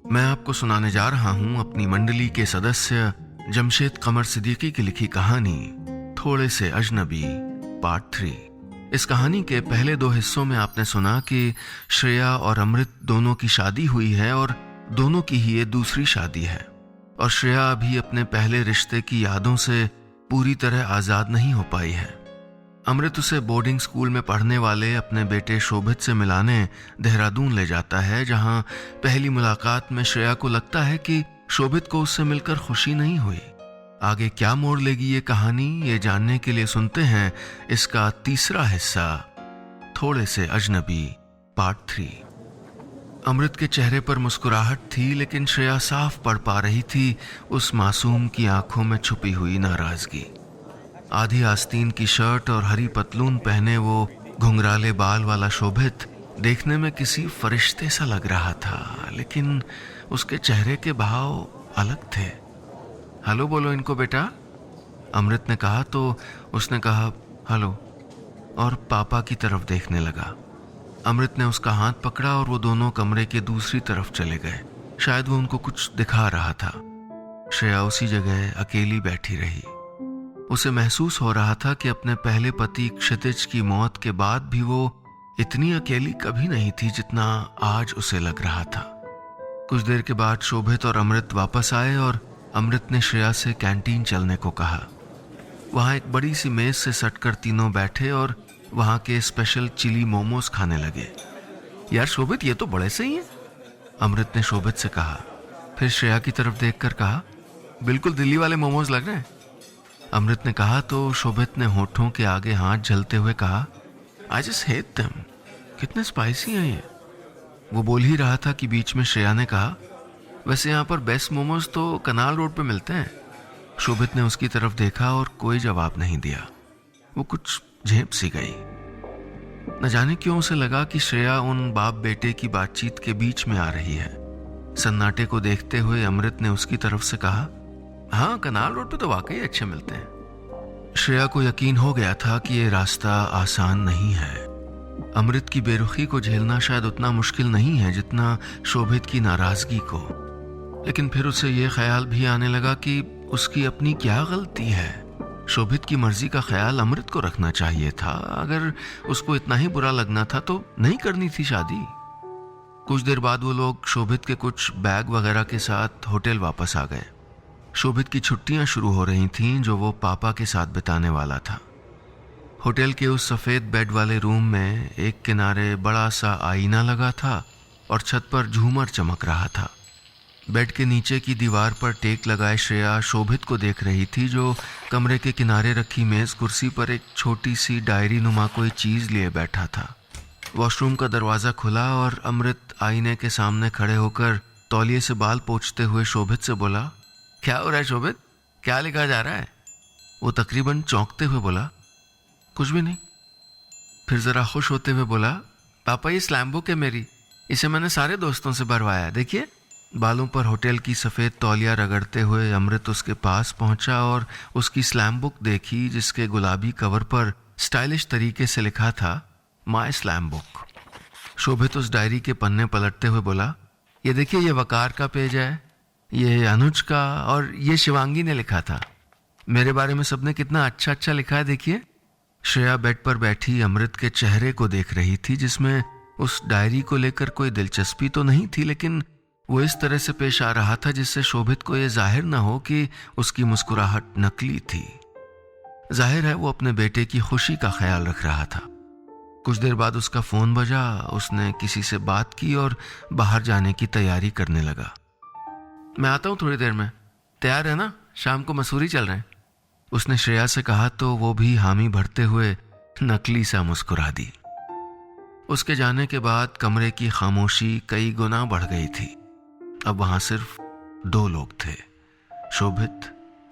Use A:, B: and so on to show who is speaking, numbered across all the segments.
A: मैं आपको सुनाने जा रहा हूं अपनी मंडली के सदस्य जमशेद कमर सिद्दीकी की लिखी कहानी थोड़े से अजनबी पार्ट 3। इस कहानी के पहले 2 हिस्सों में आपने सुना कि श्रेया और अमृत दोनों की शादी हुई है और दोनों की ही ये दूसरी शादी है, और श्रेया अभी अपने पहले रिश्ते की यादों से पूरी तरह आज़ाद नहीं हो पाई है। अमृत उसे बोर्डिंग स्कूल में पढ़ने वाले अपने बेटे शोभित से मिलाने देहरादून ले जाता है, जहां पहली मुलाकात में श्रेया को लगता है कि शोभित को उससे मिलकर खुशी नहीं हुई। आगे क्या मोड़ लेगी ये कहानी, ये जानने के लिए सुनते हैं इसका तीसरा हिस्सा थोड़े से अजनबी पार्ट 3। अमृत के चेहरे पर मुस्कुराहट थी, लेकिन श्रेया साफ पढ़ पा रही थी उस मासूम की आंखों में छुपी हुई नाराजगी। आधी आस्तीन की शर्ट और हरी पतलून पहने वो घुंघराले बाल वाला शोभित देखने में किसी फरिश्ते सा लग रहा था, लेकिन उसके चेहरे के भाव अलग थे। हेलो बोलो इनको बेटा, अमृत ने कहा तो उसने कहा हेलो और पापा की तरफ देखने लगा। अमृत ने उसका हाथ पकड़ा और वो दोनों कमरे के दूसरी तरफ चले गए। शायद वो उनको कुछ दिखा रहा था। श्रेया उसी जगह अकेली बैठी रही। उसे महसूस हो रहा था कि अपने पहले पति क्षितिज की मौत के बाद भी वो इतनी अकेली कभी नहीं थी जितना आज उसे लग रहा था। कुछ देर के बाद शोभित और अमृत वापस आए और अमृत ने श्रेया से कैंटीन चलने को कहा। वहां एक बड़ी सी मेज से सटकर तीनों बैठे और वहां के स्पेशल चिली मोमोज खाने लगे। यार शोभित, ये तो बड़े सही हैं, अमृत ने शोभित से कहा। फिर श्रेया की तरफ देखकर कहा, बिल्कुल दिल्ली वाले मोमोज लग रहे हैं। अमृत ने कहा तो शोभित ने होठों के आगे हाथ झलते हुए कहा, आई जस्ट हेट देम, कितने स्पाइसी हैं ये। वो बोल ही रहा था कि बीच में श्रेया ने कहा, वैसे यहाँ पर बेस्ट मोमोज तो कनाल रोड पे मिलते हैं। शोभित ने उसकी तरफ देखा और कोई जवाब नहीं दिया। वो कुछ झेप सी गई। न जाने क्यों उसे लगा कि श्रेया उन बाप बेटे की बातचीत के बीच में आ रही है। सन्नाटे को देखते हुए अमृत ने उसकी तरफ से कहा, हाँ कनाल रोड पे तो वाकई अच्छे मिलते हैं। श्रेया को यकीन हो गया था कि ये रास्ता आसान नहीं है। अमृत की बेरुखी को झेलना शायद उतना मुश्किल नहीं है जितना शोभित की नाराजगी को। लेकिन फिर उसे ये ख्याल भी आने लगा कि उसकी अपनी क्या गलती है। शोभित की मर्जी का ख्याल अमृत को रखना चाहिए था। अगर उसको इतना ही बुरा लगना था तो नहीं करनी थी शादी। कुछ देर बाद वो लोग शोभित के कुछ बैग वगैरह के साथ होटल वापस आ गए। शोभित की छुट्टियां शुरू हो रही थीं जो वो पापा के साथ बिताने वाला था। होटल के उस सफ़ेद बेड वाले रूम में एक किनारे बड़ा सा आईना लगा था और छत पर झूमर चमक रहा था। बेड के नीचे की दीवार पर टेक लगाए श्रेया शोभित को देख रही थी, जो कमरे के किनारे रखी मेज कुर्सी पर एक छोटी सी डायरी नुमा कोई चीज़ लिए बैठा था। वॉशरूम का दरवाज़ा खुला और अमृत आईने के सामने खड़े होकर तौलिए से बाल पोंछते हुए शोभित से बोला, क्या हो रहा है शोभित, क्या लिखा जा रहा है। वो तकरीबन चौंकते हुए बोला, कुछ भी नहीं। फिर जरा खुश होते हुए बोला, पापा ये स्लैम बुक है मेरी, इसे मैंने सारे दोस्तों से भरवाया, देखिए। बालों पर होटल की सफ़ेद तौलिया रगड़ते हुए अमृत उसके पास पहुंचा और उसकी स्लैम बुक देखी, जिसके गुलाबी कवर पर स्टाइलिश तरीके से लिखा था, माई स्लैम बुक। शोभित उस डायरी के पन्ने पलटते हुए बोला, ये देखिए, ये वकार का पेज है, ये अनुज का, और ये शिवांगी ने लिखा था। मेरे बारे में सबने कितना अच्छा अच्छा लिखा है, देखिए। श्रेया बेड पर बैठी अमृत के चेहरे को देख रही थी, जिसमें उस डायरी को लेकर कोई दिलचस्पी तो नहीं थी, लेकिन वो इस तरह से पेश आ रहा था जिससे शोभित को यह जाहिर न हो कि उसकी मुस्कुराहट नकली थी। जाहिर है वो अपने बेटे की खुशी का ख्याल रख रहा था। कुछ देर बाद उसका फोन बजा। उसने किसी से बात की और बाहर जाने की तैयारी करने लगा। मैं आता हूँ थोड़ी देर में, तैयार है ना, शाम को मसूरी चल रहे हैं, उसने श्रेया से कहा तो वो भी हामी भरते हुए नकली सा मुस्कुरा दी। उसके जाने के बाद कमरे की खामोशी कई गुना बढ़ गई थी। अब वहां सिर्फ 2 लोग थे, शोभित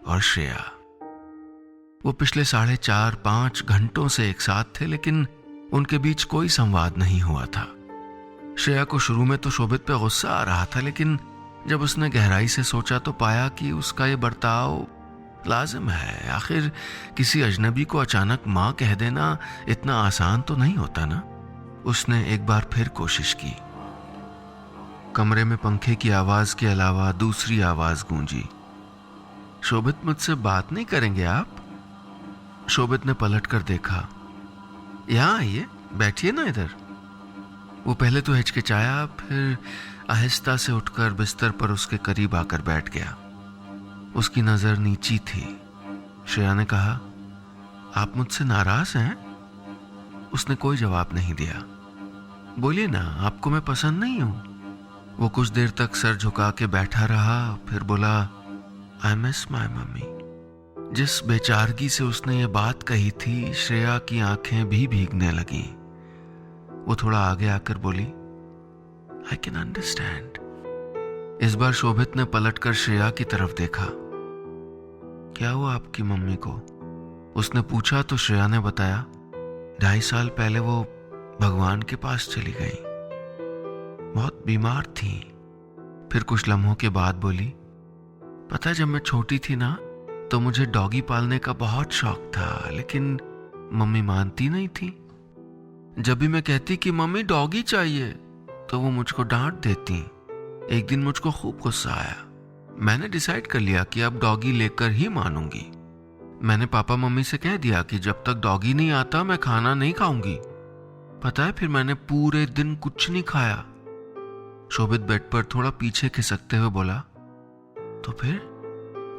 A: और श्रेया। वो पिछले 4.5-5 घंटों से एक साथ थे, लेकिन उनके बीच कोई संवाद नहीं हुआ था। श्रेया को शुरू में तो शोभित पे गुस्सा आ रहा था, लेकिन जब उसने गहराई से सोचा तो पाया कि उसका ये बर्ताव लाजिम है। आखिर किसी अजनबी को अचानक माँ कह देना इतना आसान तो नहीं होता ना। उसने एक बार फिर कोशिश की, कमरे में पंखे की आवाज के अलावा दूसरी आवाज गूंजी। शोभित, मुझसे बात नहीं करेंगे आप? शोभित ने पलट कर देखा। यहाँ आइए, बैठिए ना इधर। वो पहले तो हिचकिचाया, फिर आहिस्ता से उठकर बिस्तर पर उसके करीब आकर बैठ गया। उसकी नजर नीची थी। श्रेया ने कहा, आप मुझसे नाराज हैं? उसने कोई जवाब नहीं दिया। बोलिए ना, आपको मैं पसंद नहीं हूं? वो कुछ देर तक सर झुका के बैठा रहा, फिर बोला, आई मिस माई मम्मी। जिस बेचारगी से उसने ये बात कही थी, श्रेया की आंखें भी भीगने लगी। वो थोड़ा आगे आकर बोली, आई कैन अंडरस्टैंड। इस बार शोभित ने पलटकर श्रेया की तरफ देखा। क्या हुआ आपकी मम्मी को? उसने पूछा तो श्रेया ने बताया, 2.5 साल पहले वो भगवान के पास चली गई। बहुत बीमार थी। फिर कुछ लम्हों के बाद बोली, पता है, जब मैं छोटी थी ना तो मुझे डॉगी पालने का बहुत शौक था, लेकिन मम्मी मानती नहीं थी। जब भी मैं कहती कि मम्मी डॉगी चाहिए तो वो मुझको डांट देती। एक दिन मुझको खूब गुस्सा आया। मैंने डिसाइड कर लिया कि अब डॉगी लेकर ही मानूंगी। मैंने पापा मम्मी से कह दिया कि जब तक डॉगी नहीं आता मैं खाना नहीं खाऊंगी। पता है, फिर मैंने पूरे दिन कुछ नहीं खाया। शोभित बेड पर थोड़ा पीछे खिसकते हुए बोला, तो फिर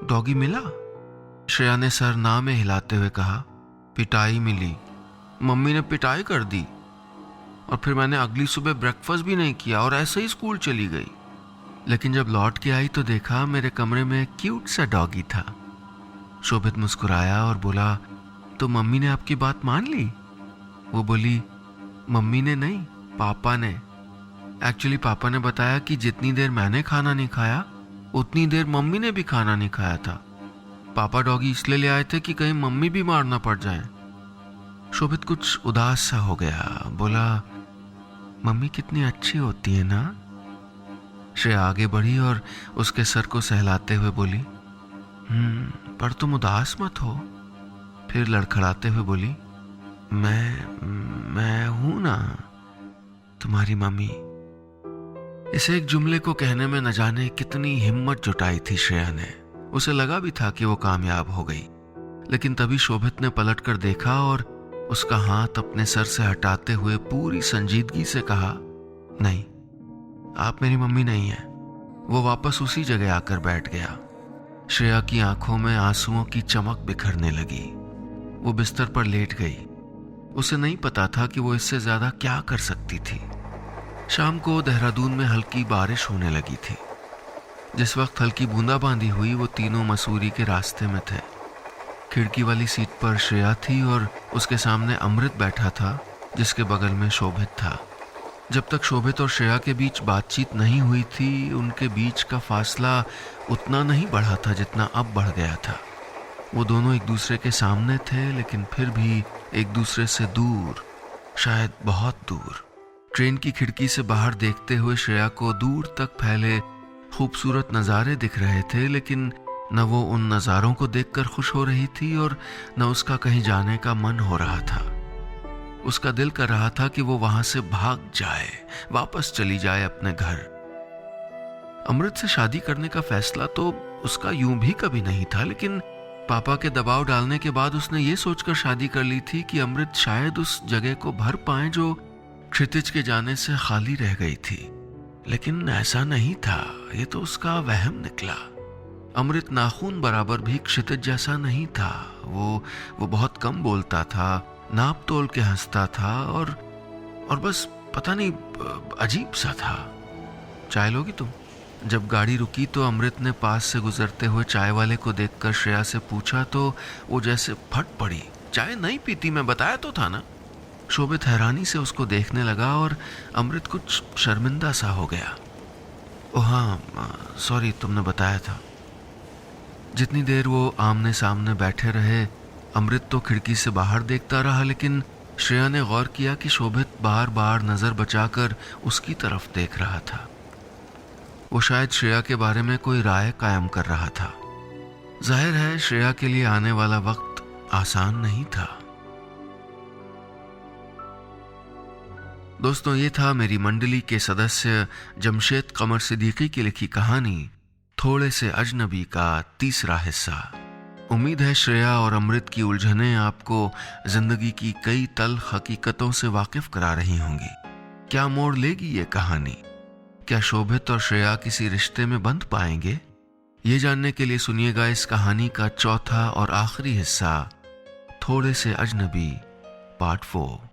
A: डॉगी मिला? श्रेया ने सर ना में हिलाते हुए कहा, पिटाई मिली। मम्मी ने पिटाई कर दी और फिर मैंने अगली सुबह ब्रेकफास्ट भी नहीं किया और ऐसे ही स्कूल चली गई। लेकिन जब लौट के आई तो देखा मेरे कमरे में एक क्यूट सा डॉगी था। शोभित मुस्कुराया और बोला, तो मम्मी ने आपकी बात मान ली? वो बोली, मम्मी ने नहीं, पापा ने। एक्चुअली पापा ने बताया कि जितनी देर मैंने खाना नहीं खाया उतनी देर मम्मी ने भी खाना नहीं खाया था। पापा डॉगी इसलिए ले आए थे कि कहीं मम्मी बीमार ना पड़ जाए। शोभित कुछ उदास सा हो गया, बोला, मम्मी कितनी अच्छी होती है ना? श्रेया आगे बढ़ी और उसके सर को सहलाते हुए बोली, पर तुम उदास मत हो। फिर लड़खड़ाते हुए बोली, मैं हूं ना तुम्हारी मम्मी। इस एक जुमले को कहने में न जाने कितनी हिम्मत जुटाई थी श्रेया ने। उसे लगा भी था कि वो कामयाब हो गई, लेकिन तभी शोभित ने पलटकर देखा और उसका हाथ अपने सर से हटाते हुए पूरी संजीदगी से कहा, नहीं, आप मेरी मम्मी नहीं हैं। वो वापस उसी जगह आकर बैठ गया। श्रेया की आंखों में आंसुओं की चमक बिखरने लगी। वो बिस्तर पर लेट गई। उसे नहीं पता था कि वो इससे ज्यादा क्या कर सकती थी। शाम को देहरादून में हल्की बारिश होने लगी थी। जिस वक्त हल्की बूंदाबांदी हुई वो तीनों मसूरी के रास्ते में थे। खिड़की वाली सीट पर श्रेया थी और उसके सामने अमृत बैठा था, जिसके बगल में शोभित था। जब तक शोभित और श्रेया के बीच बातचीत नहीं हुई थी, उनके बीच का फासला उतना नहीं बढ़ा था जितना अब बढ़ गया था। वो दोनों एक दूसरे के सामने थे, लेकिन फिर भी एक दूसरे से दूर, शायद बहुत दूर। ट्रेन की खिड़की से बाहर देखते हुए श्रेया को दूर तक फैले खूबसूरत नज़ारे दिख रहे थे, लेकिन न वो उन नज़ारों को देखकर खुश हो रही थी और न उसका कहीं जाने का मन हो रहा था। उसका दिल कर रहा था कि वो वहां से भाग जाए, वापस चली जाए अपने घर। अमृत से शादी करने का फैसला तो उसका यूं भी कभी नहीं था, लेकिन पापा के दबाव डालने के बाद उसने ये सोचकर शादी कर ली थी कि अमृत शायद उस जगह को भर पाए जो क्षितिज के जाने से खाली रह गई थी। लेकिन ऐसा नहीं था, ये तो उसका वहम निकला। अमृत नाखून बराबर भी क्षितिज जैसा नहीं था। वो बहुत कम बोलता था, नाप तोल के हंसता था और बस पता नहीं, अजीब सा था। चाय लोगी तुम? जब गाड़ी रुकी तो अमृत ने पास से गुजरते हुए चाय वाले को देखकर श्रेया से पूछा तो वो जैसे फट पड़ी। चाय नहीं पीती, मैं बताया तो था ना। शोभित हैरानी से उसको देखने लगा और अमृत कुछ शर्मिंदा सा हो गया। ओ हाँ, सॉरी, तुमने बताया था। जितनी देर वो आमने सामने बैठे रहे, अमृत तो खिड़की से बाहर देखता रहा, लेकिन श्रेया ने गौर किया कि शोभित बार बार नजर बचाकर उसकी तरफ देख रहा था। वो शायद श्रेया के बारे में कोई राय कायम कर रहा था। जाहिर है श्रेया के लिए आने वाला वक्त आसान नहीं था। दोस्तों, ये था मेरी मंडली के सदस्य जमशेद कमर सिद्दीकी की लिखी कहानी थोड़े से अजनबी का तीसरा हिस्सा। उम्मीद है श्रेया और अमृत की उलझनें आपको जिंदगी की कई तल्ख हकीकतों से वाकिफ करा रही होंगी। क्या मोड़ लेगी ये कहानी? क्या शोभित और श्रेया किसी रिश्ते में बंध पाएंगे? ये जानने के लिए सुनिएगा इस कहानी का चौथा और आखिरी हिस्सा, थोड़े से अजनबी, पार्ट 4।